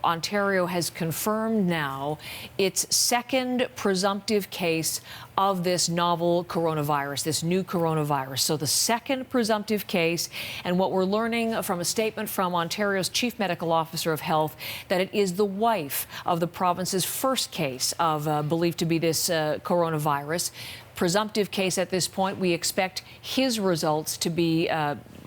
Ontario has confirmed now its second presumptive case of this novel coronavirus, this new coronavirus. So the second presumptive case, and what we're learning from a statement from Ontario's Chief Medical Officer of Health, that it is the wife of the province's first case of believed to be this coronavirus. Presumptive case at this point. We expect his results to be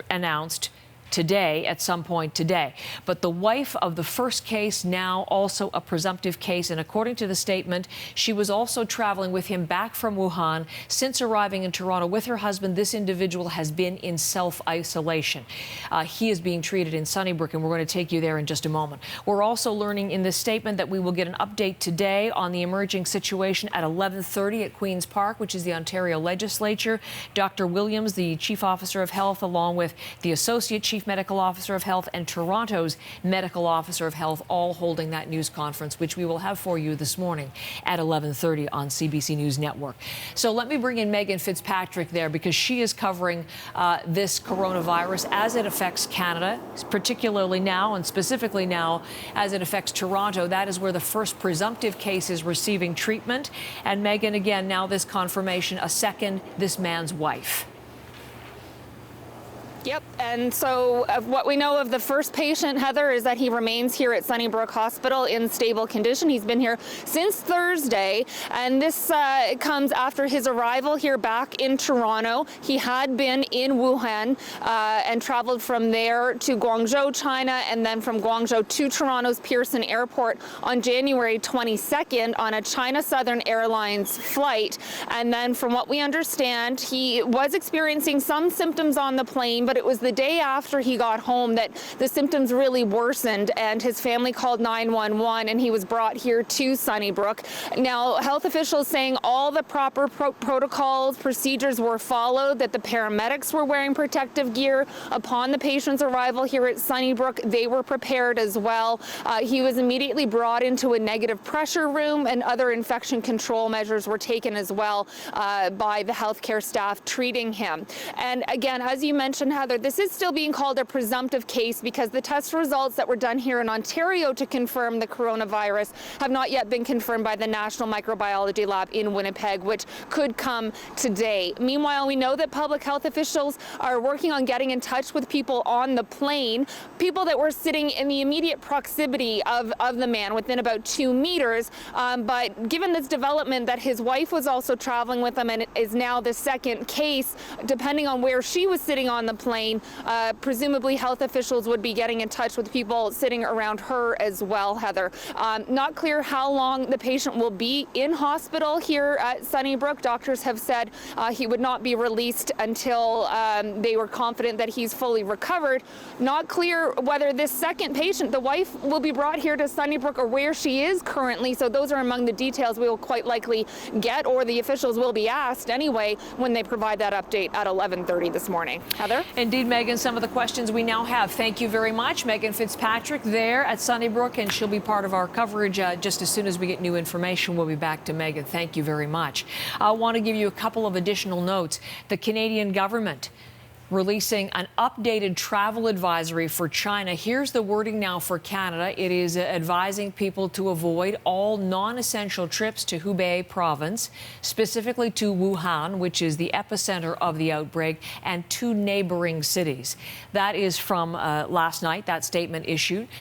announced today, at some point today. But the wife of the first case, now also a presumptive case, and according to the statement, she was also traveling with him back from Wuhan. Since arriving in Toronto with her husband, this individual has been in self-isolation. He is being treated in Sunnybrook, and we're going to take you there in just a moment. We're also learning in this statement that we will get an update today on the emerging situation at 11:30 at Queen's Park, which is the Ontario Legislature. Dr. Williams, the Chief Officer of Health, along with the Associate Chief Medical Officer of Health and Toronto's Medical Officer of Health, all holding that news conference, which we will have for you this morning at 11:30 on CBC News Network. So let me bring in Megan Fitzpatrick there, because she is covering this coronavirus as it affects Canada, particularly now, and specifically now as it affects Toronto. That is where the first presumptive case is receiving treatment. And Megan, again, now this confirmation, a second, this man's wife. Yep, and so what we know of the first patient, Heather, is that he remains here at Sunnybrook Hospital in stable condition. He's been here since Thursday, and this comes after his arrival here back in Toronto. He had been in Wuhan and traveled from there to Guangzhou, China, and then from Guangzhou to Toronto's Pearson Airport on January 22nd on a China Southern Airlines flight. And then from what we understand, he was experiencing some symptoms on the plane, but it was the day after he got home that the symptoms really worsened, and his family called 911, and he was brought here to Sunnybrook. Now, health officials saying all the proper protocols, procedures were followed, that the paramedics were wearing protective gear upon the patient's arrival here at Sunnybrook. They were prepared as well. He was immediately brought into a negative pressure room, and other infection control measures were taken as well by the healthcare staff treating him. And again, as you mentioned, Heather, this is still being called a presumptive case because the test results that were done here in Ontario to confirm the coronavirus have not yet been confirmed by the National Microbiology Lab in Winnipeg, which could come today. Meanwhile, we know that public health officials are working on getting in touch with people on the plane, people that were sitting in the immediate proximity of the man within about 2 meters. But given this development that his wife was also traveling with him and it is now the second case, depending on where she was sitting on the plane, presumably health officials would be getting in touch with people sitting around her as well, Heather. Not clear how long the patient will be in hospital here at Sunnybrook. Doctors have said he would not be released until they were confident that he's fully recovered. Not clear whether this second patient, the wife, will be brought here to Sunnybrook or where she is currently. So those are among the details we will quite likely get, or the officials will be asked anyway when they provide that update at 11:30 this morning. Heather? Indeed, Megan, some of the questions we now have. Thank you very much. Megan Fitzpatrick there at Sunnybrook, and she'll be part of our coverage just as soon as we get new information. We'll be back to Megan. Thank you very much. I want to give you a couple of additional notes. The Canadian government releasing an updated travel advisory for China. Here's the wording now for Canada. It is advising people to avoid all non-essential trips to Hubei province, specifically to Wuhan, which is the epicenter of the outbreak, and 2 neighboring cities. That is from last night, that statement issued.